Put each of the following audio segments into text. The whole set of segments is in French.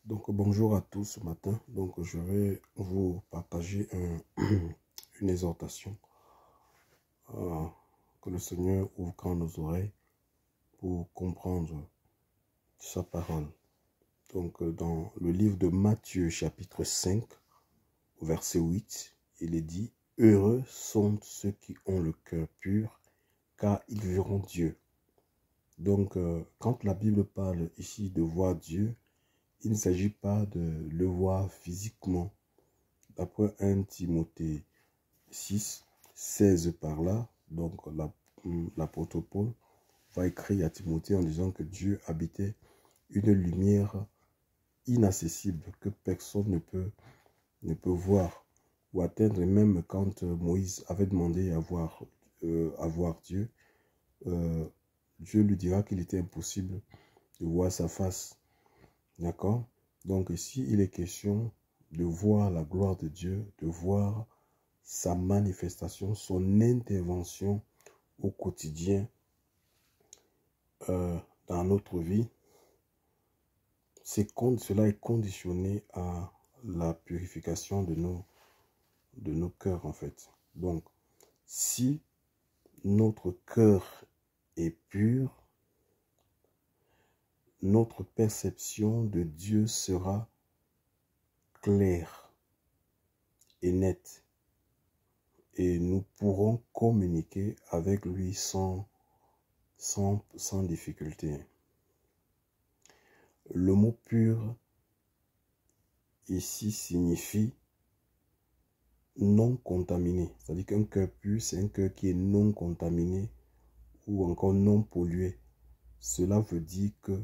Donc bonjour à tous ce matin. Donc je vais vous partager une exhortation que le Seigneur ouvre grand nos oreilles pour comprendre sa parole. Donc dans le livre de Matthieu chapitre 5 verset 8, il est dit: heureux sont ceux qui ont le cœur pur, car ils verront Dieu. Donc quand la Bible parle ici de voir Dieu, il ne s'agit pas de le voir physiquement. D'après 1 Timothée 6, 16 par là, donc l'apôtre Paul va écrire à Timothée en disant que Dieu habitait une lumière inaccessible que personne ne peut voir ou atteindre. Et même quand Moïse avait demandé à voir Dieu, Dieu lui dira qu'il était impossible de voir sa face. D'accord? Donc ici, il est question de voir la gloire de Dieu, de voir sa manifestation, son intervention au quotidien dans notre vie. Cela est conditionné à la purification de nos cœurs en fait. Donc, si notre cœur est pur, notre perception de Dieu sera claire et nette. Et nous pourrons communiquer avec lui sans difficulté. Le mot pur ici signifie non contaminé. C'est-à-dire qu'un cœur pur, c'est un cœur qui est non contaminé ou encore non pollué. Cela veut dire que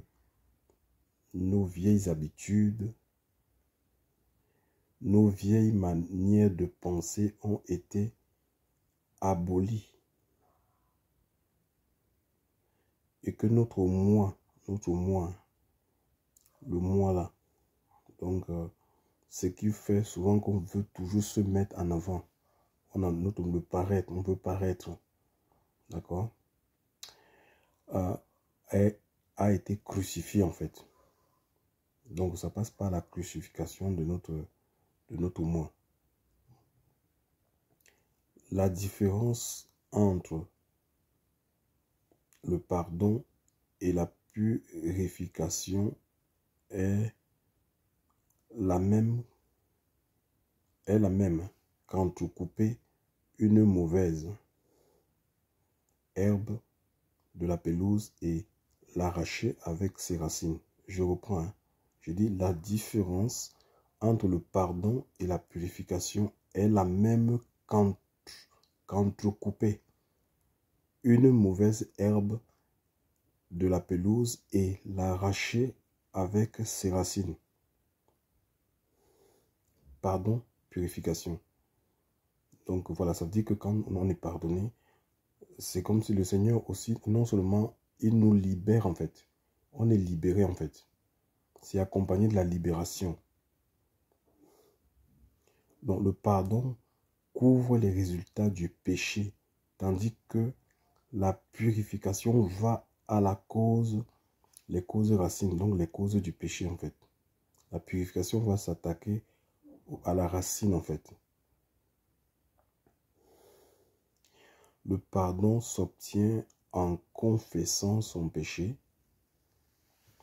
nos vieilles habitudes, nos vieilles manières de penser ont été abolies. Et que notre moi, le moi là, donc ce qui fait souvent qu'on veut toujours se mettre en avant. On veut paraître, d'accord, a été crucifié en fait. Donc ça passe par la crucifixion de notre moi. La différence entre le pardon et la purification est la même quand vous coupez une mauvaise herbe de la pelouse et l'arracher avec ses racines. Je reprends, hein. Je dis la différence entre le pardon et la purification est la même quand vous coupez une mauvaise herbe de la pelouse et l'arracher avec ses racines. Pardon, purification. Donc voilà, ça veut dire que quand on est pardonné, c'est comme si le Seigneur aussi, non seulement il nous libère en fait, on est libéré en fait. C'est accompagné de la libération. Donc le pardon couvre les résultats du péché, tandis que la purification va à la cause, les causes racines, donc les causes du péché en fait. La purification va s'attaquer à la racine en fait. Le pardon s'obtient en confessant son péché.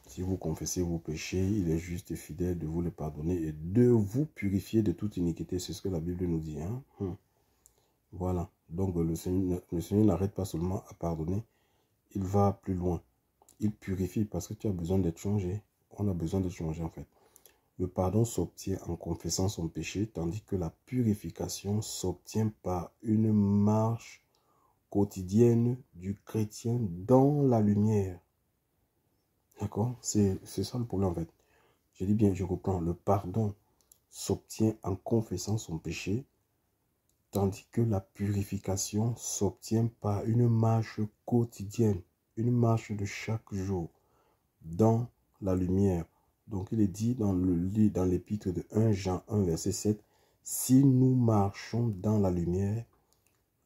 Si vous confessez vos péchés, il est juste et fidèle de vous les pardonner et de vous purifier de toute iniquité. C'est ce que la Bible nous dit. Hein? Voilà. Donc le Seigneur n'arrête pas seulement à pardonner. Il va plus loin. Il purifie parce que tu as besoin d'être changé. On a besoin d'être changé en fait. Le pardon s'obtient en confessant son péché, tandis que la purification s'obtient par une marche quotidienne du chrétien dans la lumière. D'accord? C'est ça le problème en fait. Je dis bien, je reprends. Le pardon s'obtient en confessant son péché, tandis que la purification s'obtient par une marche quotidienne, une marche de chaque jour dans la lumière. Donc il est dit dans l'épître de 1 Jean 1 verset 7, si nous marchons dans la lumière,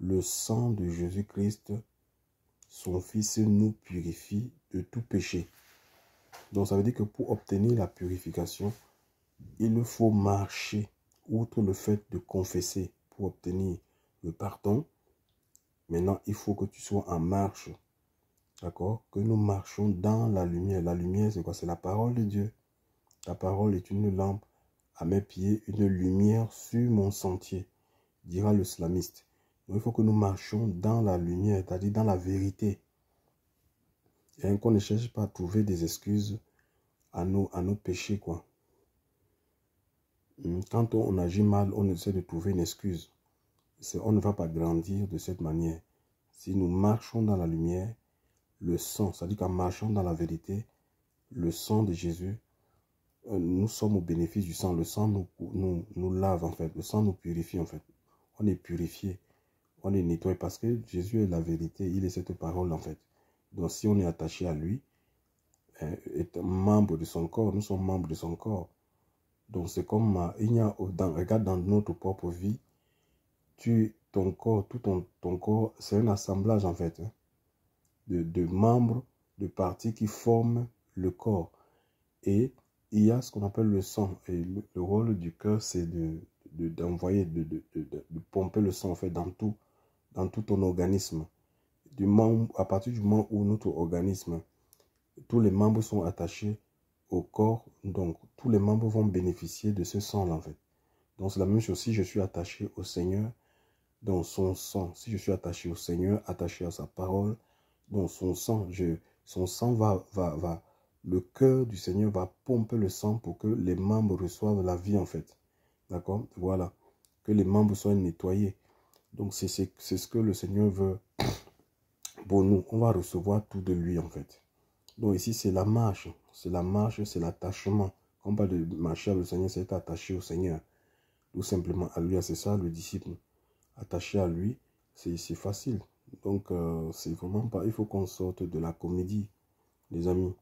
le sang de Jésus-Christ, son Fils, nous purifie de tout péché. Donc ça veut dire que pour obtenir la purification, il faut marcher, outre le fait de confesser pour obtenir le pardon. Maintenant, il faut que tu sois en marche. D'accord? Que nous marchons dans la lumière. La lumière, c'est quoi? C'est la parole de Dieu. Ta parole est une lampe à mes pieds, une lumière sur mon sentier, dira le slamiste. Donc, il faut que nous marchions dans la lumière, c'est-à-dire dans la vérité. Et qu'on ne cherche pas à trouver des excuses à nos péchés, quoi. Quand on agit mal, on essaie de trouver une excuse. On ne va pas grandir de cette manière. Si nous marchons dans la lumière, le sang, c'est-à-dire qu'en marchant dans la vérité, le sang de Jésus, nous sommes au bénéfice du sang. Le sang nous lave en fait. Le sang nous purifie en fait. On est purifié. On est nettoyé parce que Jésus est la vérité. Il est cette parole en fait. Donc si on est attaché à lui, est membre de son corps, nous sommes membres de son corps. Donc c'est comme, regarde dans notre propre vie, ton corps, tout ton corps, c'est un assemblage en fait, hein, de membres, de parties qui forment le corps. Et il y a ce qu'on appelle le sang. Et le rôle du cœur, c'est d'envoyer, de pomper le sang en fait dans tout ton organisme. À partir du moment où notre organisme, tous les membres sont attachés au corps, donc tous les membres vont bénéficier de ce sang-là en fait. Donc c'est la même chose si je suis attaché au Seigneur, dans son sang. Si je suis attaché au Seigneur, attaché à sa parole, dans son sang, le cœur du Seigneur va pomper le sang pour que les membres reçoivent la vie en fait. D'accord? Voilà. Que les membres soient nettoyés. Donc c'est ce que le Seigneur veut pour nous. On va recevoir tout de lui en fait. Donc ici c'est la marche. C'est la marche, c'est l'attachement. Quand on parle de marcher avec le Seigneur, c'est être attaché au Seigneur. Tout simplement à lui, c'est ça le disciple. Attaché à lui, c'est facile. Donc, c'est vraiment pas... Il faut qu'on sorte de la comédie, les amis.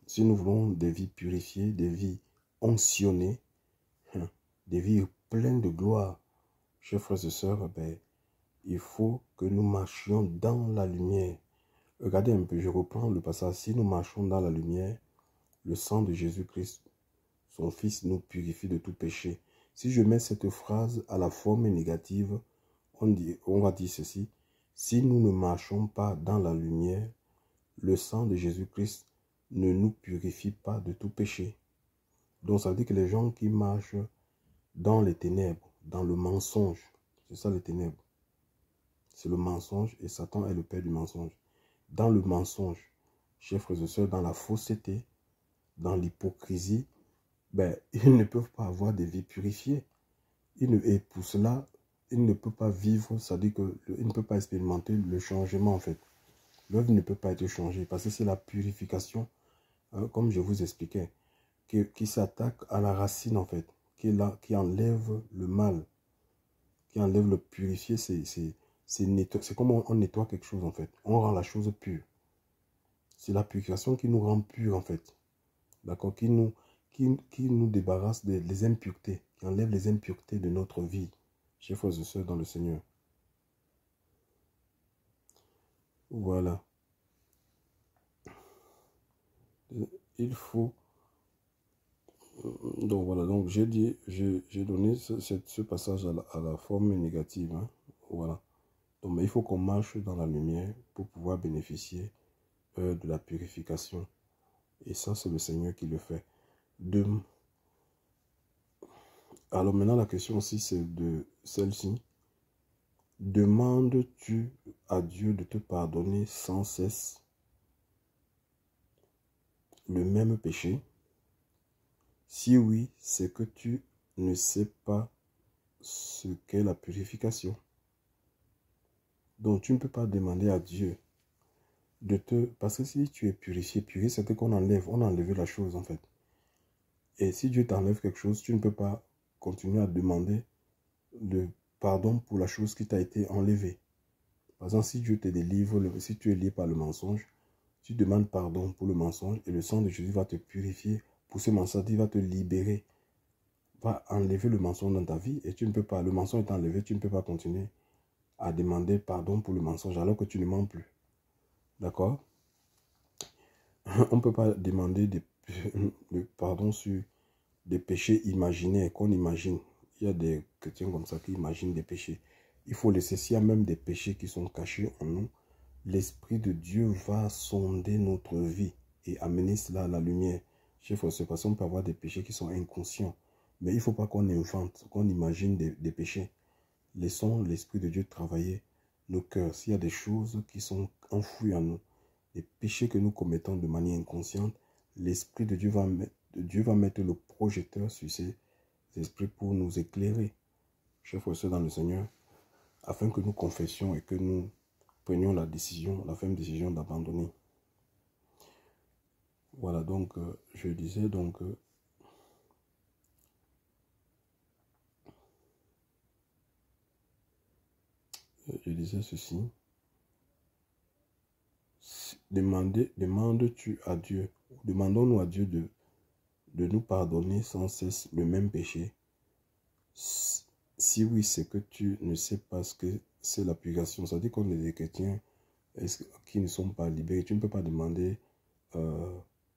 Si nous voulons des vies purifiées, des vies onction, des vies pleines de gloire, chers frères et sœurs, ben, il faut que nous marchions dans la lumière. Regardez un peu, je reprends le passage. Si nous marchons dans la lumière, le sang de Jésus-Christ, son Fils, nous purifie de tout péché. Si je mets cette phrase à la forme négative, on va dire ceci. Si nous ne marchons pas dans la lumière, le sang de Jésus-Christ ne nous purifie pas de tout péché. Donc ça veut dire que les gens qui marchent dans les ténèbres, dans le mensonge, c'est ça les ténèbres. C'est le mensonge et Satan est le père du mensonge. Dans le mensonge, chers frères et sœurs, dans la fausseté, dans l'hypocrisie, ben, ils ne peuvent pas avoir des vies purifiées. Et pour cela, il ne peut pas vivre, c'est-à-dire qu'il ne peut pas expérimenter le changement en fait. L'œuvre ne peut pas être changée parce que c'est la purification, hein, comme je vous expliquais, qui s'attaque à la racine en fait, qui enlève le mal, qui enlève le purifié. C'est comme on nettoie quelque chose en fait. On rend la chose pure. C'est la purification qui nous rend purs en fait. D'accord? Qui nous débarrasse des impuretés, qui enlève les impuretés de notre vie, chers frères et sœurs dans le Seigneur. Voilà. Il faut... Donc voilà, donc j'ai donné ce passage à la forme négative. Hein. Voilà. Donc, mais il faut qu'on marche dans la lumière pour pouvoir bénéficier de la purification. Et ça, c'est le Seigneur qui le fait. Alors maintenant, la question aussi, c'est de celle-ci. Demandes-tu à Dieu de te pardonner sans cesse le même péché? Si oui, c'est que tu ne sais pas ce qu'est la purification. Donc, tu ne peux pas demander à Dieu de te... Parce que si tu es purifié, c'est qu'on enlève. On a enlevé la chose, en fait. Et si Dieu t'enlève quelque chose, tu ne peux pas continuer à demander le pardon pour la chose qui t'a été enlevée. Par exemple, si Dieu te délivre, si tu es lié par le mensonge, tu demandes pardon pour le mensonge et le sang de Jésus va te purifier. Pour ce mensonge, il va te libérer, va enlever le mensonge dans ta vie et tu ne peux pas, le mensonge est enlevé, tu ne peux pas continuer à demander pardon pour le mensonge alors que tu ne mens plus. D'accord? on ne peut pas demander le pardon sur des péchés imaginaires qu'on imagine. Il y a des chrétiens comme ça qui imaginent des péchés. Il faut laisser, s'il y a même des péchés qui sont cachés en nous, l'Esprit de Dieu va sonder notre vie et amener cela à la lumière. Chez François, parce qu'on peut avoir des péchés qui sont inconscients. Mais il ne faut pas qu'on invente, qu'on imagine des péchés. Laissons l'Esprit de Dieu travailler nos cœurs. S'il y a des choses qui sont enfouies en nous, des péchés que nous commettons de manière inconsciente, l'Esprit de Dieu va mettre le projecteur sur ces esprits pour nous éclairer, chers frères et sœurs dans le Seigneur, afin que nous confessions et que nous prenions la ferme décision d'abandonner. Voilà, donc, je disais donc... je disais ceci. Demandes-tu à Dieu, demandons-nous à Dieu de nous pardonner sans cesse le même péché? Si oui, c'est que tu ne sais pas ce que c'est la purgation. Ça veut dire qu'on est des chrétiens qui ne sont pas libérés. Tu ne peux pas demander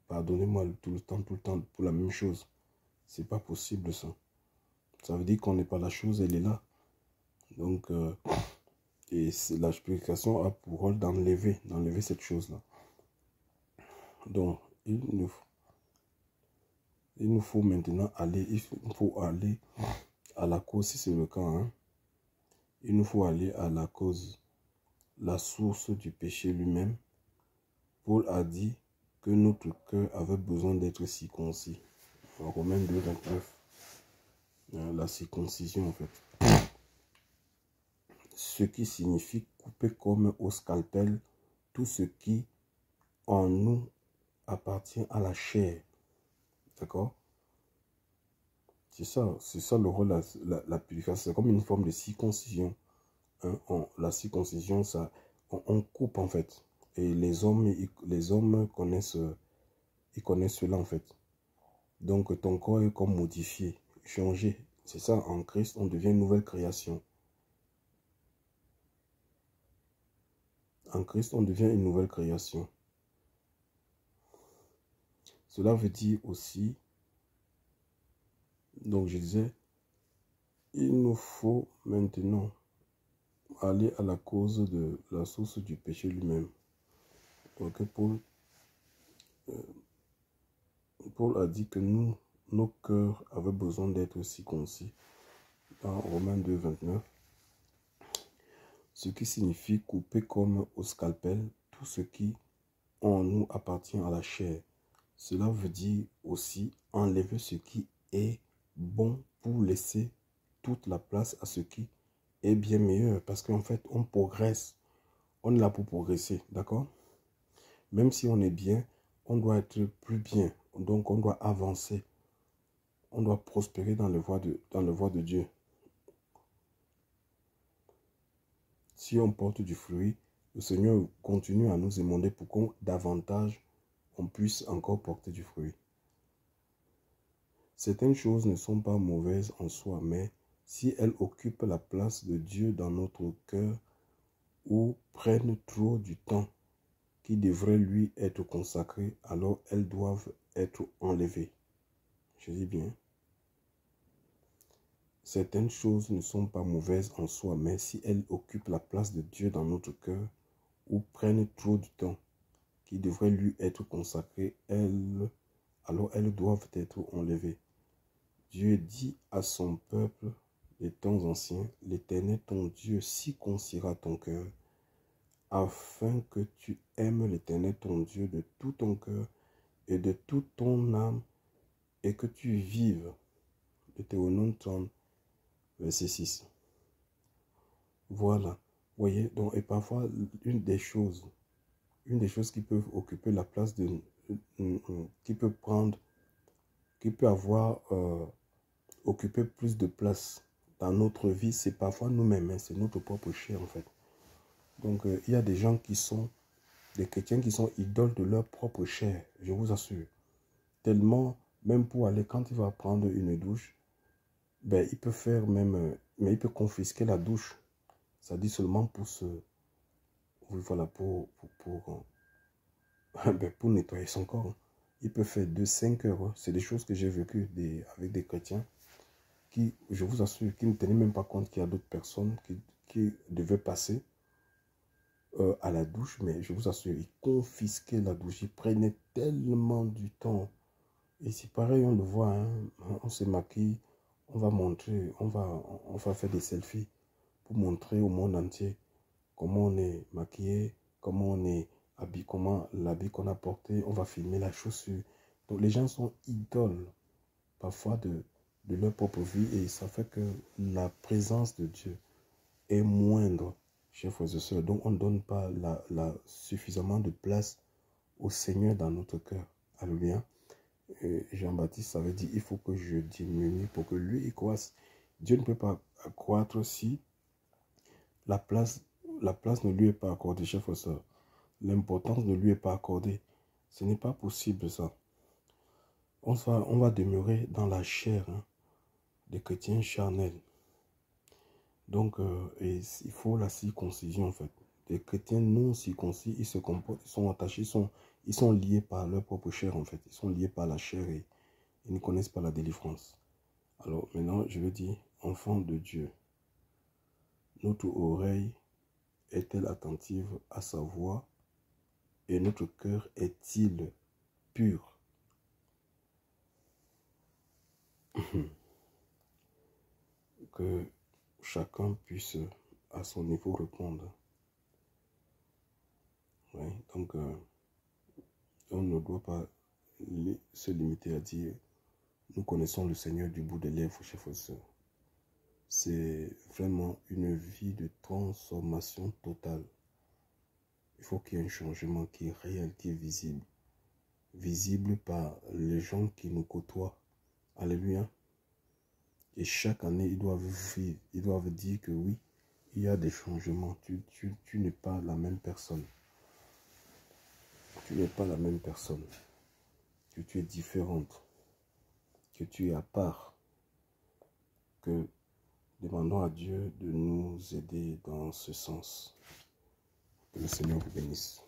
pardonnez-moi tout le temps pour la même chose. C'est pas possible ça. Ça veut dire qu'on n'est pas la chose, elle est là. Donc, et la purification a pour rôle d'enlever cette chose-là. Donc, il nous faut maintenant aller à la cause, si c'est le cas. Hein. Il nous faut aller à la cause, la source du péché lui-même. Paul a dit que notre cœur avait besoin d'être circoncis. En Romains 2, 29, la circoncision en fait. Ce qui signifie couper comme au scalpel tout ce qui en nous appartient à la chair. D'accord? C'est ça le rôle de la purification. C'est comme une forme de circoncision. Hein? La circoncision, on coupe en fait. Et les hommes connaissent cela en fait. Donc ton corps est comme modifié, changé. C'est ça, en Christ, on devient une nouvelle création. En Christ, on devient une nouvelle création. Cela veut dire aussi, donc je disais, il nous faut maintenant aller à la cause de la source du péché lui-même. Donc Paul a dit que nos cœurs avaient besoin d'être circoncis dans Romains 2, 29. Ce qui signifie couper comme au scalpel tout ce qui en nous appartient à la chair. Cela veut dire aussi enlever ce qui est bon pour laisser toute la place à ce qui est bien meilleur. Parce qu'en fait, on progresse. On est là pour progresser, d'accord? Même si on est bien, on doit être plus bien. Donc, on doit avancer. On doit prospérer dans le voie de Dieu. Si on porte du fruit, le Seigneur continue à nous émonder pour qu'on davantage on puisse encore porter du fruit. Certaines choses ne sont pas mauvaises en soi, mais si elles occupent la place de Dieu dans notre cœur ou prennent trop du temps qui devrait lui être consacré, alors elles doivent être enlevées. Je dis bien. Certaines choses ne sont pas mauvaises en soi, mais si elles occupent la place de Dieu dans notre cœur ou prennent trop du temps qui devrait lui être consacré, alors elles doivent être enlevées. Dieu dit à son peuple des temps anciens, l'Éternel ton Dieu circoncira ton cœur, afin que tu aimes l'Éternel ton Dieu de tout ton cœur et de toute ton âme, et que tu vives. Deutéronome 30, verset 6. Voilà. Voyez, donc, et parfois, une des choses qui peuvent occuper la place qui peut avoir occuper plus de place dans notre vie, c'est parfois nous-mêmes, hein, c'est notre propre chair en fait. Donc il y a des gens des chrétiens qui sont idoles de leur propre chair, je vous assure. Tellement, même pour aller, quand il va prendre une douche, ben, il peut faire même, mais il peut confisquer la douche. Ça dit seulement pour oui, voilà, pour ben, pour nettoyer son corps. Il peut faire 5 heures. Hein. C'est des choses que j'ai vécues avec des chrétiens qui, je vous assure, qui ne tenaient même pas compte qu'il y a d'autres personnes qui devaient passer à la douche. Mais je vous assure, ils confisquaient la douche. Ils prenaient tellement du temps. Et c'est pareil, on le voit. Hein. On se maquille, on va montrer, on va faire des selfies pour montrer au monde entier comment on est maquillé, comment on est habillé, comment l'habit qu'on a porté, on va filmer la chaussure. Donc les gens sont idoles parfois de leur propre vie et ça fait que la présence de Dieu est moindre, chers frères et sœurs. Donc on ne donne pas suffisamment de place au Seigneur dans notre cœur. Alléluia. Jean-Baptiste avait dit, il faut que je diminue pour que lui il croisse. Dieu ne peut pas croître si la place ne lui est pas accordée, chers frères et sœurs. L'importance ne lui est pas accordée. Ce n'est pas possible ça. On va demeurer dans la chair des chrétiens charnels. Donc, il faut la circoncision en fait. Les chrétiens non circoncis, ils se comportent, ils sont attachés, ils sont liés par leur propre chair en fait. Ils sont liés par la chair et ils ne connaissent pas la délivrance. Alors maintenant, je veux dire, enfant de Dieu, notre oreille est-elle attentive à sa voix et notre cœur est-il pur? Que chacun puisse à son niveau répondre. Ouais, donc, on ne doit pas se limiter à dire nous connaissons le Seigneur du bout des lèvres, chers frères et sœurs. C'est vraiment une vie de transformation totale. Il faut qu'il y ait un changement qui est réel, qui est visible. Visible par les gens qui nous côtoient. Alléluia. Et chaque année, ils doivent dire que oui, il y a des changements. Tu n'es pas la même personne. Tu n'es pas la même personne. Que tu es différente. Que tu es à part. Que demandons à Dieu de nous aider dans ce sens. Que le Seigneur vous bénisse.